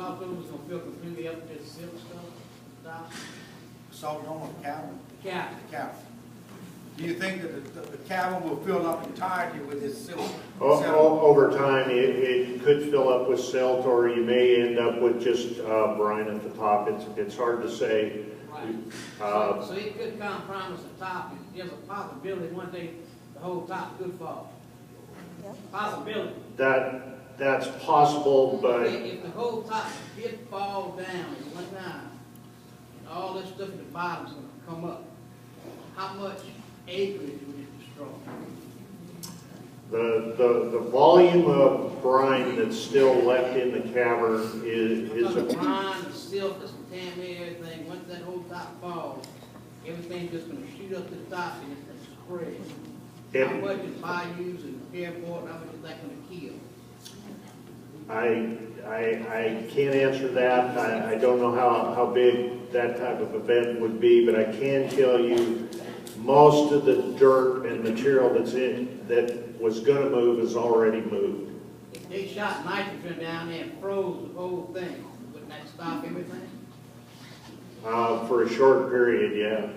salt dome is gonna fill completely up with this silk stuff? Stop. Salt dome of the cavern? The cavern. The cavern. Do you think that the cavern will fill up entirely with this silt? Over time, it could fill up with silt, or you may end up with just brine at the top. It's hard to say. Right. So it could compromise the top. There's a possibility one day the whole top could fall. Yep. Possibility. That's possible, but if the whole top did fall down at one time, and all this stuff at the bottom is going to come up, how much acreage would it destroy? the volume of brine that's still left in the cavern is the brine, the silt, the contaminated everything. Once that whole top falls, everything's just going to shoot up to the top and it's going to spread. How much is bayous and airport? How much is that going to kill? I can't answer that. I don't know how big that type of event would be, but I can tell you most of the dirt and material that was going to move is already moved. If they shot nitrogen down there and froze the whole thing, wouldn't that stop everything? For a short period, yeah.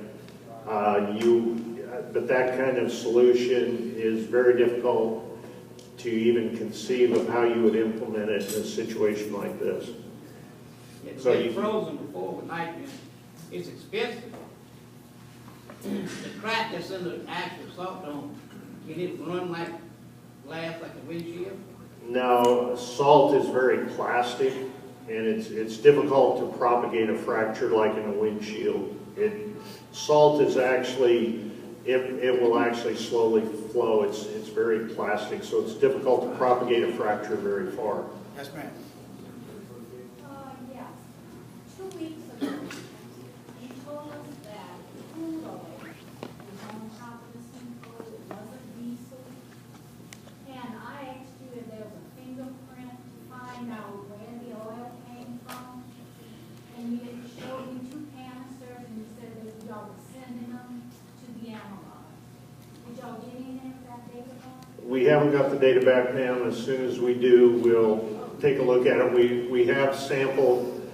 But that kind of solution is very difficult to even conceive of how you would implement it in a situation like this. It's been frozen before with nitrogen. It's expensive. The crack that's in the actual salt dome, can it run like glass, like a windshield? No, salt is very plastic, and it's difficult to propagate a fracture like in a windshield. Salt is actually, it will actually slowly flow. It's very plastic, so it's difficult to propagate a fracture very far. Yes, ma'am. Yes. 2 weeks ago, you told us that crude oil was on top of the sinkhole. It wasn't diesel. And I asked you if there was a fingerprint to find out where the oil came from. And you showed me 2 canisters, and you said that y'all were sending them to be analyzed. Did y'all get any of that data back? We haven't got the data back now. As soon as we do, we'll take a look at it. We have sampled,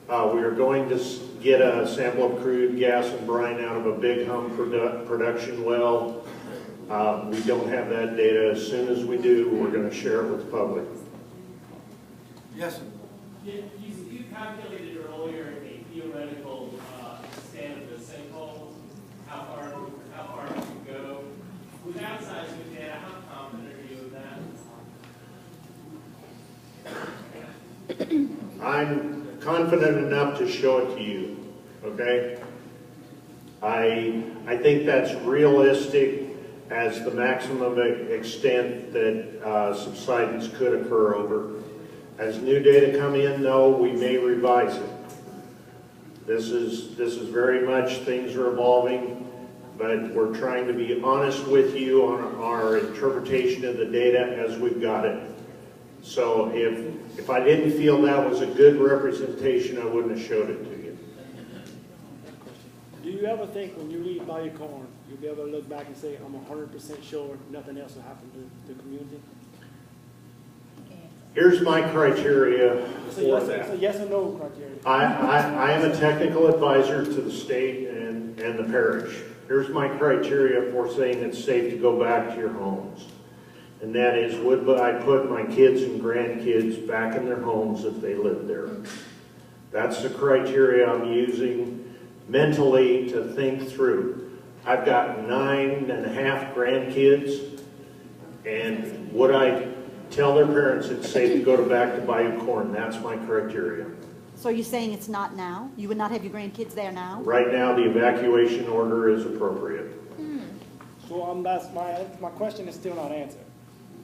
we are going to get a sample of crude gas and brine out of a Big Hum production well. We don't have that data. As soon as we do, we're going to share it with the public. Yes, sir. You calculated earlier a theoretical extent of the sinkhole, how far it could go. Without seismic data, how confident are you of that? I'm confident enough to show it to you, okay? I think that's realistic as the maximum extent that subsidence could occur over. As new data come in, though, we may revise it. This is very much, things are evolving, but we're trying to be honest with you on our interpretation of the data as we've got it. So if I didn't feel that was a good representation, I wouldn't have showed it to you. Do you ever think when you leave Bayou Corn, you'll be able to look back and say, I'm 100% sure nothing else will happen to the community? Here's my criteria for that. It's a yes or no criteria. I am a technical advisor to the state and the parish. Here's my criteria for saying it's safe to go back to your homes. And that is, would I put my kids and grandkids back in their homes if they lived there? That's the criteria I'm using mentally to think through. I've got 9.5 grandkids, and would I tell their parents it's safe to go back to Bayou Corn? That's my criteria. So are you saying it's not now? You would not have your grandkids there now? Right now, the evacuation order is appropriate. So that's my question is still not answered.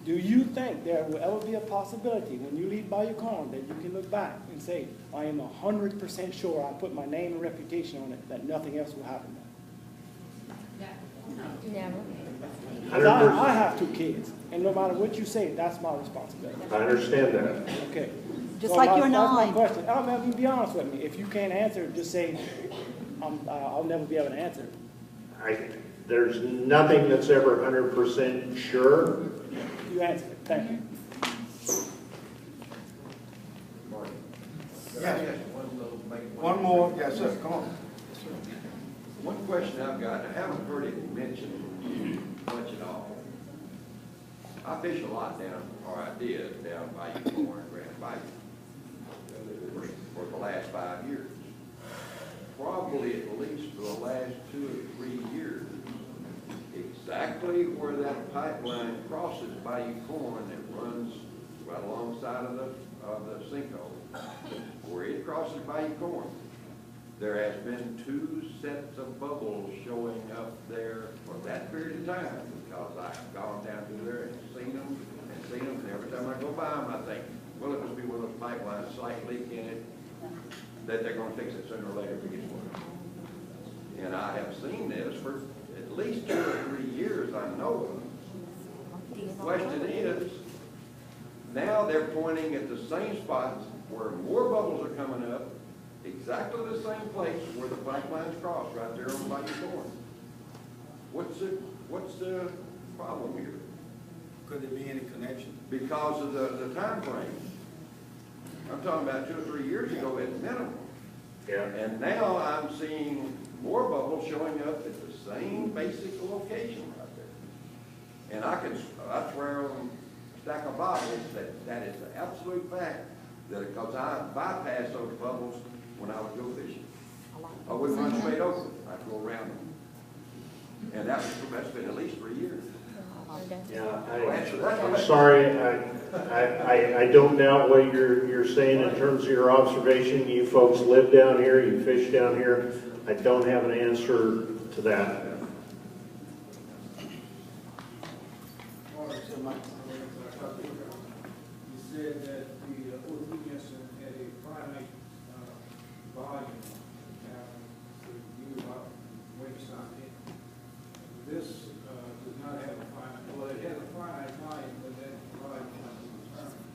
Do you think there will ever be a possibility when you leave Bayou Corn that you can look back and say, I am 100% sure I put my name and reputation on it, that nothing else will happen there? Never. Because I have 2 kids, and no matter what you say, that's my responsibility. I understand that. Okay. Just like you're 9. That's my question. I mean, be honest with me. If you can't answer, just say, I'll never be able to answer. There's nothing that's ever 100% sure. You answered it. Thank you. Yes. One One more, yes, sir, come on. One question I've got, I haven't heard it mentioned much at all. I fish a lot down, or I did, down by Corn, Grand Bayou, for the last 5 years. Probably at least for the last 2 or 3 years. Exactly where that pipeline crosses Bayou Corn that runs right alongside of the sinkhole, where it crosses Bayou Corn, there has been 2 sets of bubbles showing up there for that period of time, because I have gone down through there and seen them, and every time I go by them, I think, well, it must be one of those pipelines, slight leak in it, that they're gonna fix it sooner or later if it gets worse. And I have seen this for at least 2 or 3 years, I know of. The question is, now they're pointing at the same spots where more bubbles are coming up, exactly the same place where the pipelines cross, right there on Bayou Corn. What's the problem here? Could there be any connection? Because of the time frame. I'm talking about 2 or 3 years ago at minimum. Yeah. And now I'm seeing more bubbles showing up at the same basic location right there. And I swear on a stack of Bibles that is the absolute fact, that because I bypassed those bubbles when I would go fishing. I wouldn't run straight over them, I'd go around them. And that's been at least 3 years. Yeah, I'm sorry, I don't doubt what you're saying in terms of your observation. You folks live down here, you fish down here. I don't have an answer to that. You said that the O3 incident had a finite volume to use about waste on it. This does not have a finite, well, it has a finite volume, but that volume is not determined.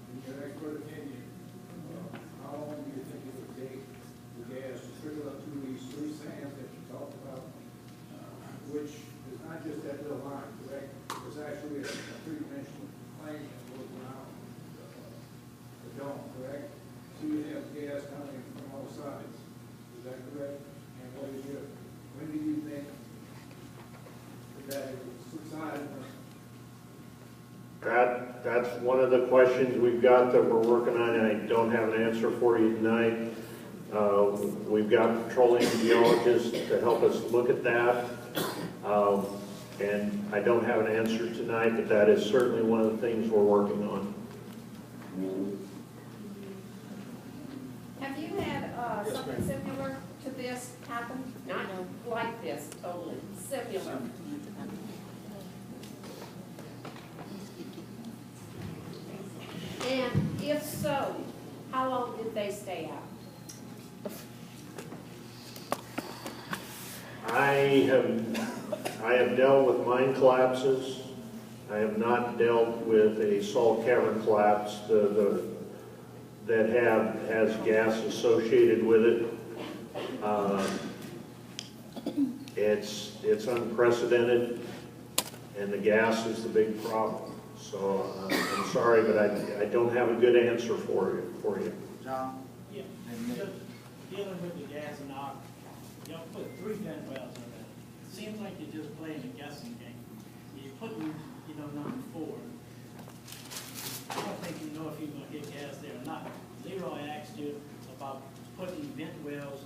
In your expert opinion, how long do you think it would take the gas to trickle up through these 3 sands that you talked about, which is not just that little line, correct? It's actually a 3-dimensional plane that goes around the dome, correct? So you have gas coming from all sides. Is that correct? And when do you think that it will subside? That's one of the questions we've got that we're working on, and I don't have an answer for you tonight. We've got petroleum geologists to help us look at that. And I don't have an answer tonight, but that is certainly one of the things we're working on. Have you had something similar to this happen? Not like this, totally, similar. And if so, how long did they stay out? I have dealt with mine collapses. I have not dealt with a salt cavern collapse that has gas associated with it. It's unprecedented, and the gas is the big problem. So I'm sorry, but I don't have a good answer for you. John? Yeah, just dealing with the gas and arc, y'all put 3 vent wells in there. It seems like you're just playing a guessing game. You're putting, number 4. I don't think you know if you're going to get gas there or not. Leroy asked you about putting vent wells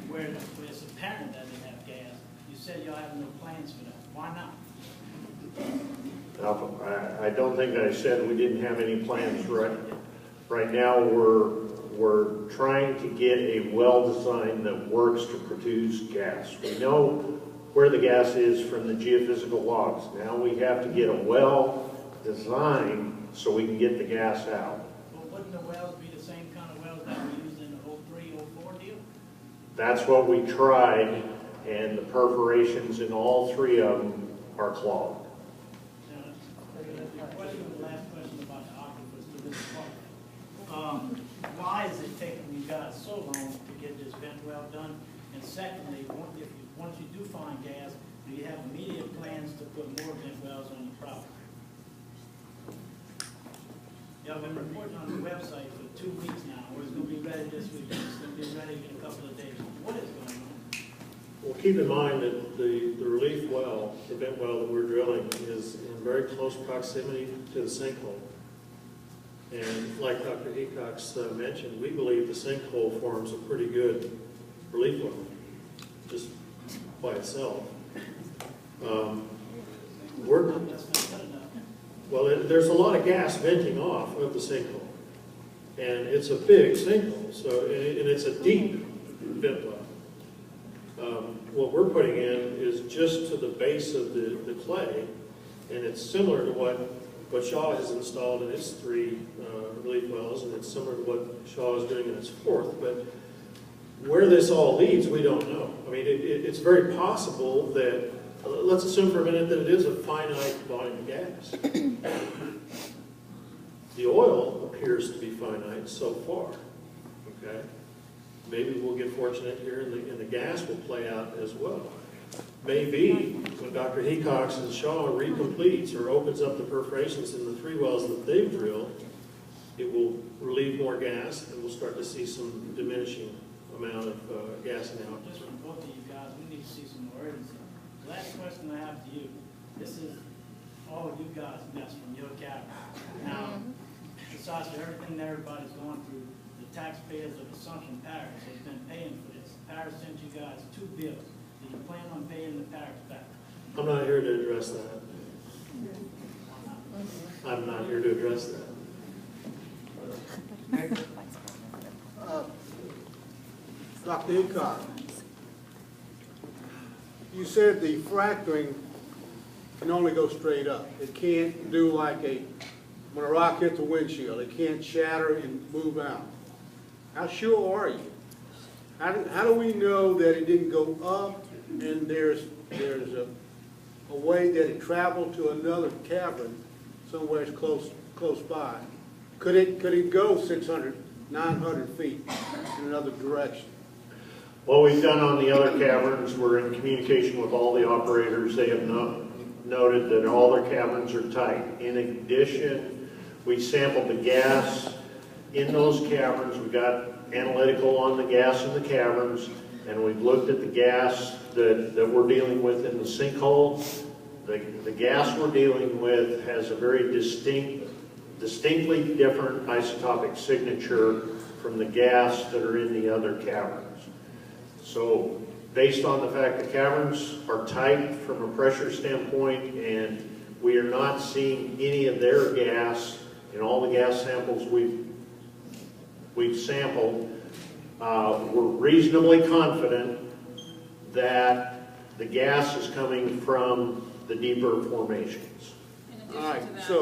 where it's apparent that they have gas. You said y'all have no plans for that. Why not? I don't think I said we didn't have any plans. Right now, we're trying to get a well design that works to produce gas. We know where the gas is from the geophysical logs. Now we have to get a well design so we can get the gas out. Well, wouldn't the wells be the same kind of wells that we used in the 03, 04 deal? That's what we tried, and the perforations in all 3 of them are clogged. The last question about the octopus to this part. Why is it taking you guys so long to get this vent well done? And secondly, once you do find gas, do you have immediate plans to put more vent wells on the property? Y'all been reporting on the website for 2 weeks now, where it's going to be ready week, it's gonna be ready in a couple of days. What is going on? Well, keep in mind that the relief well, the vent well that we're drilling is in very close proximity to the sinkhole. And like Dr. Hecox mentioned, we believe the sinkhole forms a pretty good relief well, just by itself. There's a lot of gas venting off of the sinkhole. And it's a big sinkhole, so, and it's a deep vent well. What we're putting in is just to the base of the clay, and it's similar to what Shaw has installed in its 3 relief wells, and it's similar to what Shaw is doing in its 4th, but where this all leads, we don't know. I mean, it's very possible that, let's assume for a minute that it is a finite volume of gas. The oil appears to be finite so far, okay? Maybe we'll get fortunate here and the gas will play out as well. Maybe when Dr. Hecox and Shaw recompletes or opens up the perforations in the 3 wells that they've drilled, it will relieve more gas and we'll start to see some diminishing amount of gas in the output. Just from both of you guys, we need to see some more urgency. The last question I have to you, this is all of you guys' mess from your Cavern. Now, besides for everything that everybody's going through, the taxpayers of Assumption Parish has been paying for this. The parish sent you guys 2 bills. Do you plan on paying the parish back? I'm not here to address that. I'm not here to address that. Dr. Hickok, you said the fracturing can only go straight up. It can't do like when a rock hits a windshield, it can't shatter and move out. How sure are you? How do we know that it didn't go up and there's a way that it traveled to another cavern somewhere close by? Could it go 600, 900 feet in another direction? What we've done on the other caverns, we're in communication with all the operators. They have noted that all their caverns are tight. In addition, we sampled the gas in those caverns. We got analytical on the gas in the caverns, and we've looked at the gas that we're dealing with in the sinkhole. The gas we're dealing with has a very distinctly different isotopic signature from the gas that are in the other caverns. So based on the fact the caverns are tight from a pressure standpoint and we are not seeing any of their gas in all the gas samples we've sampled, we're reasonably confident that the gas is coming from the deeper formations. All right, so